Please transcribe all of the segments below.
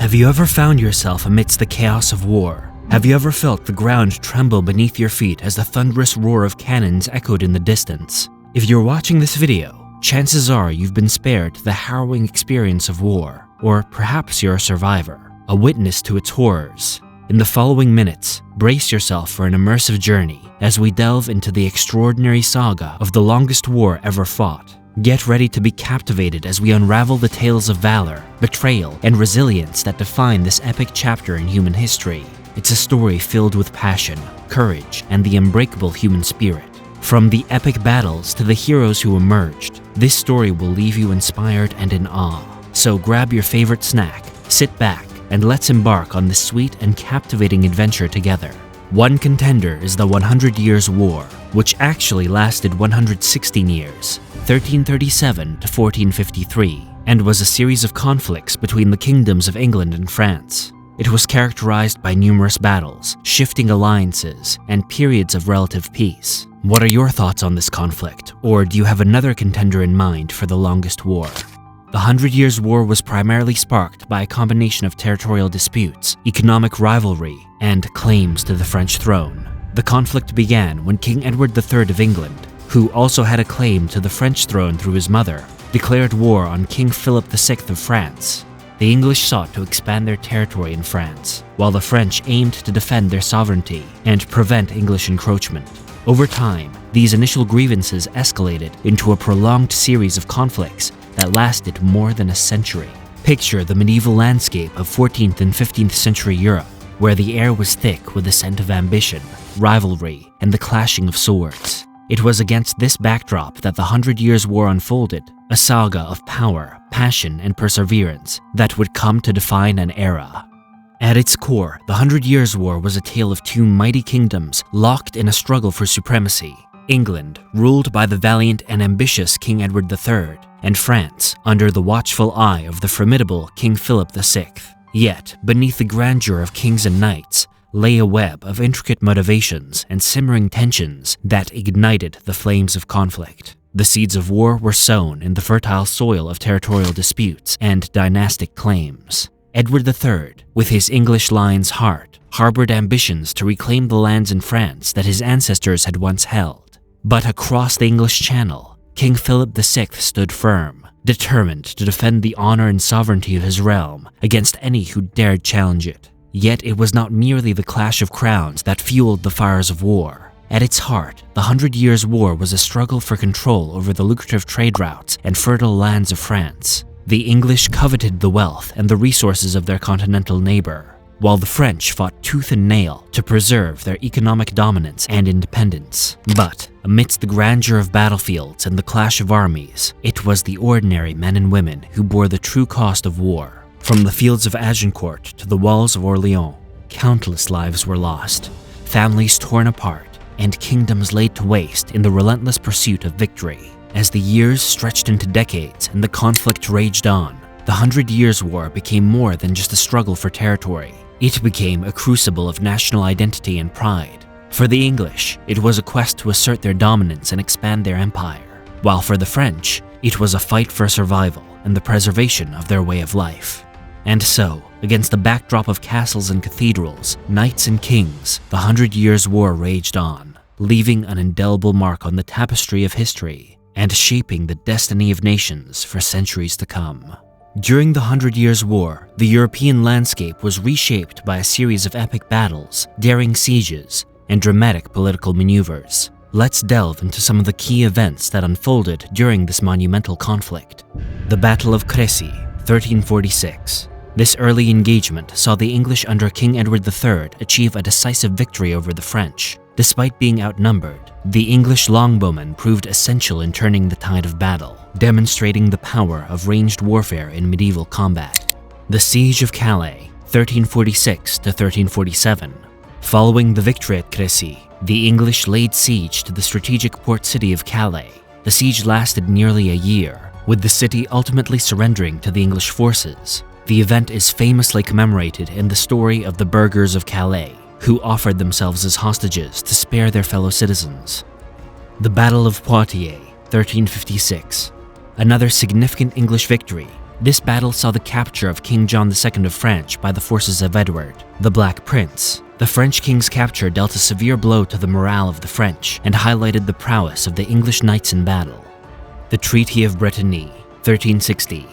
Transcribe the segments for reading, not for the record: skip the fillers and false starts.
Have you ever found yourself amidst the chaos of war? Have you ever felt the ground tremble beneath your feet as the thunderous roar of cannons echoed in the distance? If you're watching this video, chances are you've been spared the harrowing experience of war, or perhaps you're a survivor, a witness to its horrors. In the following minutes, brace yourself for an immersive journey as we delve into the extraordinary saga of the longest war ever fought. Get ready to be captivated as we unravel the tales of valor, betrayal, and resilience that define this epic chapter in human history. It's a story filled with passion, courage, and the unbreakable human spirit. From the epic battles to the heroes who emerged, this story will leave you inspired and in awe. So grab your favorite snack, sit back, and let's embark on this sweet and captivating adventure together. One contender is the 100 Years' War, which actually lasted 116 years, 1337 to 1453, and was a series of conflicts between the kingdoms of England and France. It was characterized by numerous battles, shifting alliances, and periods of relative peace. What are your thoughts on this conflict, or do you have another contender in mind for the longest war? The 100 Years' War was primarily sparked by a combination of territorial disputes, economic rivalry, and claims to the French throne. The conflict began when King Edward III of England, who also had a claim to the French throne through his mother, declared war on King Philip VI of France. The English sought to expand their territory in France, while the French aimed to defend their sovereignty and prevent English encroachment. Over time, these initial grievances escalated into a prolonged series of conflicts that lasted more than a century. Picture the medieval landscape of 14th and 15th century Europe, where the air was thick with the scent of ambition, rivalry, and the clashing of swords. It was against this backdrop that the 100 Years' War unfolded, a saga of power, passion, and perseverance that would come to define an era. At its core, the 100 Years' War was a tale of two mighty kingdoms locked in a struggle for supremacy. England, ruled by the valiant and ambitious King Edward III, and France, under the watchful eye of the formidable King Philip VI. Yet, beneath the grandeur of kings and knights, lay a web of intricate motivations and simmering tensions that ignited the flames of conflict. The seeds of war were sown in the fertile soil of territorial disputes and dynastic claims. Edward III, with his English lion's heart, harbored ambitions to reclaim the lands in France that his ancestors had once held. But across the English Channel, King Philip VI stood firm, determined to defend the honor and sovereignty of his realm against any who dared challenge it. Yet it was not merely the clash of crowns that fueled the fires of war. At its heart, the 100 Years' War was a struggle for control over the lucrative trade routes and fertile lands of France. The English coveted the wealth and the resources of their continental neighbor, while the French fought tooth and nail to preserve their economic dominance and independence. But amidst the grandeur of battlefields and the clash of armies, it was the ordinary men and women who bore the true cost of war. From the fields of Agincourt to the walls of Orleans, countless lives were lost, families torn apart, and kingdoms laid to waste in the relentless pursuit of victory. As the years stretched into decades and the conflict raged on, the 100 Years' War became more than just a struggle for territory. It became a crucible of national identity and pride. For the English, it was a quest to assert their dominance and expand their empire, while for the French, it was a fight for survival and the preservation of their way of life. And so, against the backdrop of castles and cathedrals, knights and kings, the 100 Years' War raged on, leaving an indelible mark on the tapestry of history and shaping the destiny of nations for centuries to come. During the 100 Years' War, the European landscape was reshaped by a series of epic battles, daring sieges, and dramatic political maneuvers. Let's delve into some of the key events that unfolded during this monumental conflict. The Battle of Crécy, 1346. This early engagement saw the English under King Edward III achieve a decisive victory over the French. Despite being outnumbered, the English longbowmen proved essential in turning the tide of battle, demonstrating the power of ranged warfare in medieval combat. The Siege of Calais, 1346 to 1347. Following the victory at Crécy, the English laid siege to the strategic port city of Calais. The siege lasted nearly a year, with the city ultimately surrendering to the English forces. The event is famously commemorated in the story of the burghers of Calais, who offered themselves as hostages to spare their fellow citizens. The Battle of Poitiers, 1356. Another significant English victory, This battle saw the capture of King John II of France by the forces of Edward, the Black Prince. The French king's capture dealt a severe blow to the morale of the French and highlighted the prowess of the English knights in battle. The Treaty of Bretigny, 1360.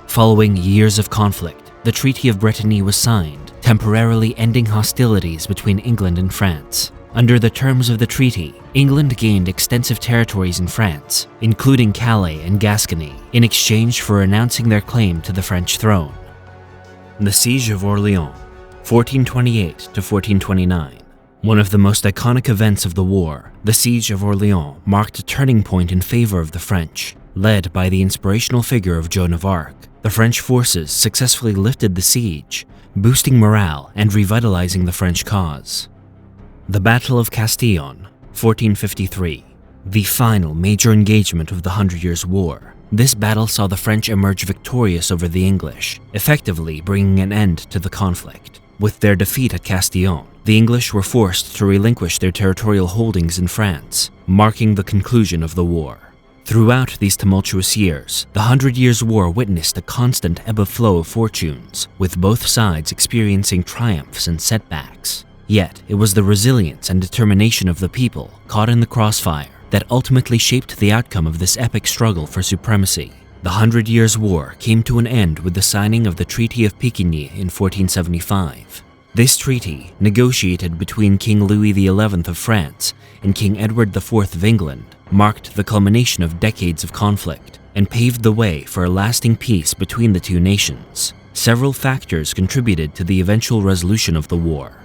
Following years of conflict, the Treaty of Bretigny was signed, temporarily ending hostilities between England and France. Under the terms of the treaty, England gained extensive territories in France, including Calais and Gascony, in exchange for renouncing their claim to the French throne. The Siege of Orleans, 1428 to 1429. One of the most iconic events of the war, the Siege of Orleans marked a turning point in favor of the French. Led by the inspirational figure of Joan of Arc, the French forces successfully lifted the siege, boosting morale and revitalizing the French cause. The Battle of Castillon, 1453. The final major engagement of the 100 Years' War. This battle saw the French emerge victorious over the English, effectively bringing an end to the conflict. With their defeat at Castillon, the English were forced to relinquish their territorial holdings in France, marking the conclusion of the war. Throughout these tumultuous years, the 100 Years' War witnessed a constant ebb and flow of fortunes, with both sides experiencing triumphs and setbacks. Yet, it was the resilience and determination of the people caught in the crossfire that ultimately shaped the outcome of this epic struggle for supremacy. The 100 Years' War came to an end with the signing of the Treaty of Piquigny in 1475. This treaty, negotiated between King Louis XI of France and King Edward IV of England, marked the culmination of decades of conflict and paved the way for a lasting peace between the two nations. Several factors contributed to the eventual resolution of the war.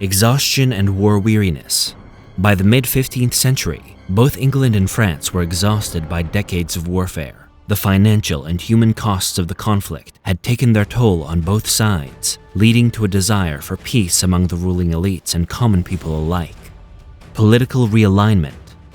Exhaustion and war weariness. By the mid-15th century, both England and France were exhausted by decades of warfare. The financial and human costs of the conflict had taken their toll on both sides, leading to a desire for peace among the ruling elites and common people alike. Political realignment.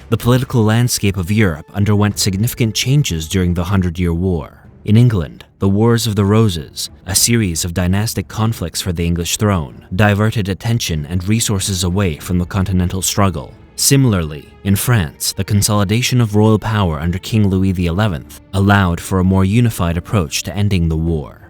The political landscape of Europe underwent significant changes during the 100-Year War. In England, the Wars of the Roses, a series of dynastic conflicts for the English throne, diverted attention and resources away from the continental struggle. Similarly, in France, the consolidation of royal power under King Louis XI allowed for a more unified approach to ending the war.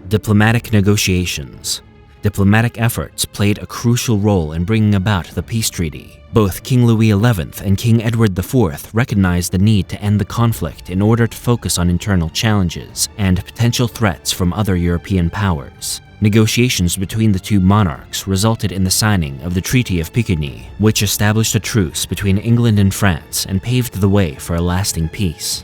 Diplomatic negotiations. Diplomatic efforts played a crucial role in bringing about the peace treaty. Both King Louis XI and King Edward IV recognized the need to end the conflict in order to focus on internal challenges and potential threats from other European powers. Negotiations between the two monarchs resulted in the signing of the Treaty of Piquigny, which established a truce between England and France and paved the way for a lasting peace.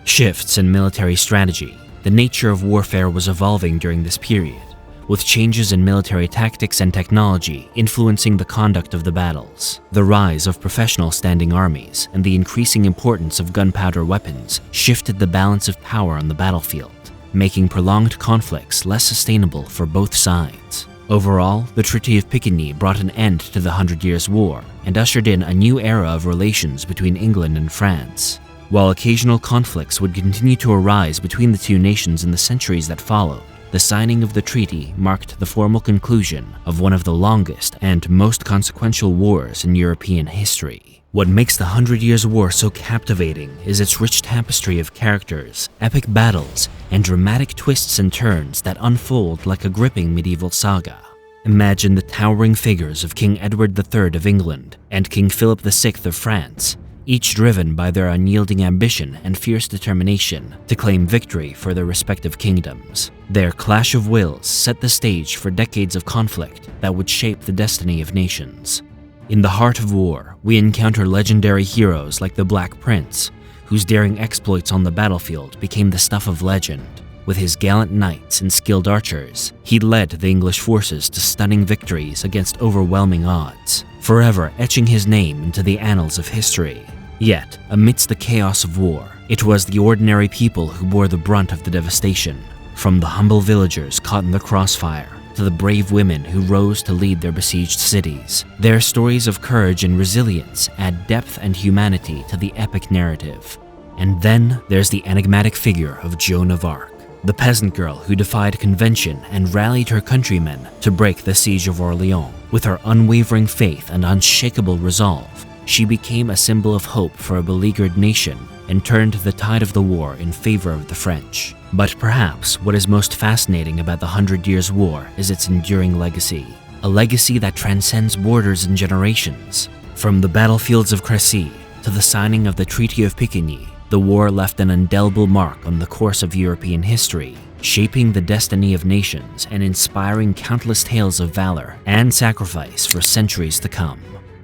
Shifts in military strategy. The nature of warfare was evolving during this period, with changes in military tactics and technology influencing the conduct of the battles. The rise of professional standing armies and the increasing importance of gunpowder weapons shifted the balance of power on the battlefield, making prolonged conflicts less sustainable for both sides. Overall, the Treaty of Piquigny brought an end to the 100 Years' War and ushered in a new era of relations between England and France. While occasional conflicts would continue to arise between the two nations in the centuries that followed, the signing of the treaty marked the formal conclusion of one of the longest and most consequential wars in European history. What makes the 100 Years' War so captivating is its rich tapestry of characters, epic battles, and dramatic twists and turns that unfold like a gripping medieval saga. Imagine the towering figures of King Edward III of England and King Philip VI of France, each driven by their unyielding ambition and fierce determination to claim victory for their respective kingdoms. Their clash of wills set the stage for decades of conflict that would shape the destiny of nations. In the heart of war, we encounter legendary heroes like the Black Prince, whose daring exploits on the battlefield became the stuff of legend. With his gallant knights and skilled archers, he led the English forces to stunning victories against overwhelming odds, forever etching his name into the annals of history. Yet, amidst the chaos of war, it was the ordinary people who bore the brunt of the devastation. From the humble villagers caught in the crossfire to the brave women who rose to lead their besieged cities, their stories of courage and resilience add depth and humanity to the epic narrative. And then there's the enigmatic figure of Joan of Arc, the peasant girl who defied convention and rallied her countrymen to break the siege of Orleans. With her unwavering faith and unshakable resolve, She became a symbol of hope for a beleaguered nation and turned the tide of the war in favor of the French. But perhaps what is most fascinating about the 100 Years' War is its enduring legacy, a legacy that transcends borders and generations. From the battlefields of Crécy to the signing of the Treaty of Picquigny, the war left an indelible mark on the course of European history, shaping the destiny of nations and inspiring countless tales of valor and sacrifice for centuries to come.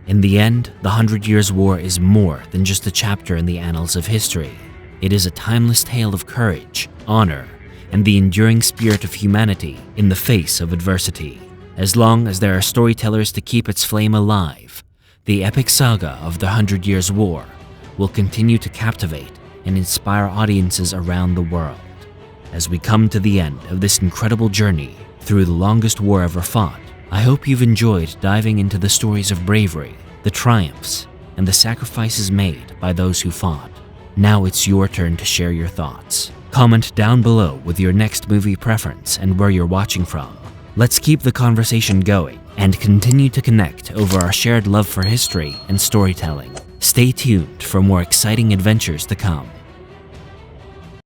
In the end, the 100 Years' War is more than just a chapter in the annals of history. It is a timeless tale of courage, honor, and the enduring spirit of humanity in the face of adversity. As long as there are storytellers to keep its flame alive, the epic saga of the 100 Years' War will continue to captivate and inspire audiences around the world. As we come to the end of this incredible journey through the longest war ever fought, I hope you've enjoyed diving into the stories of bravery, the triumphs, and the sacrifices made by those who fought. Now it's your turn to share your thoughts. Comment down below with your next movie preference and where you're watching from. Let's keep the conversation going and continue to connect over our shared love for history and storytelling. Stay tuned for more exciting adventures to come.